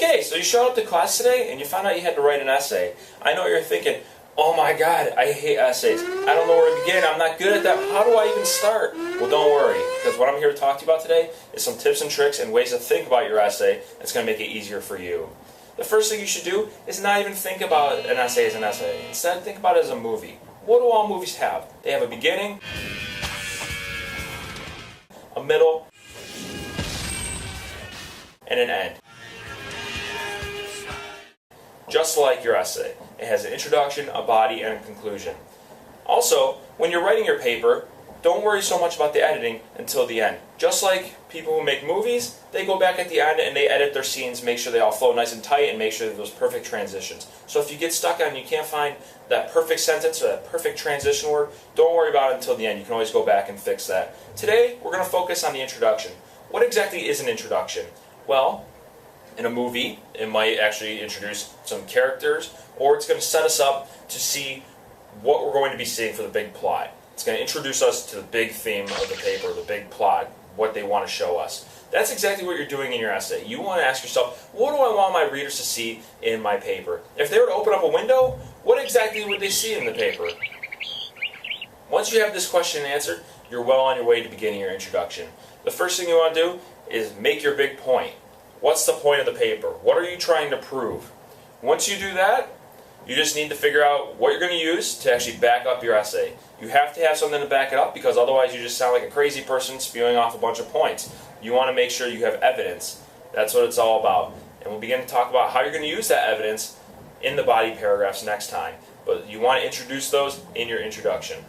Okay, so you showed up to class today and you found out you had to write an essay. I know what you're thinking, oh my god, I hate essays. I don't know where to begin. I'm not good at that. How do I even start? Well, don't worry, because what I'm here to talk to you about today is some tips and tricks and ways to think about your essay that's going to make it easier for you. The first thing you should do is not even think about an essay as an essay. Instead, think about it as a movie. What do all movies have? They have a beginning, a middle, and an end. Just like your essay. It has an introduction, a body, and a conclusion. Also, when you're writing your paper, don't worry so much about the editing until the end. Just like people who make movies, they go back at the end and they edit their scenes, make sure they all flow nice and tight, and make sure that those perfect transitions. So if you get stuck on and you can't find that perfect sentence or that perfect transition word, don't worry about it until the end. You can always go back and fix that. Today, we're going to focus on the introduction. What exactly is an introduction? Well, in a movie, it might actually introduce some characters, or it's going to set us up to see what we're going to be seeing for the big plot. It's going to introduce us to the big theme of the paper, the big plot, what they want to show us. That's exactly what you're doing in your essay. You want to ask yourself, what do I want my readers to see in my paper? If they were to open up a window, what exactly would they see in the paper? Once you have this question answered, you're well on your way to beginning your introduction. The first thing you want to do is make your big point. What's the point of the paper? What are you trying to prove? Once you do that, you just need to figure out what you're going to use to actually back up your essay. You have to have something to back it up, because otherwise you just sound like a crazy person spewing off a bunch of points. You want to make sure you have evidence. That's what it's all about. And we'll begin to talk about how you're going to use that evidence in the body paragraphs next time. But you want to introduce those in your introduction.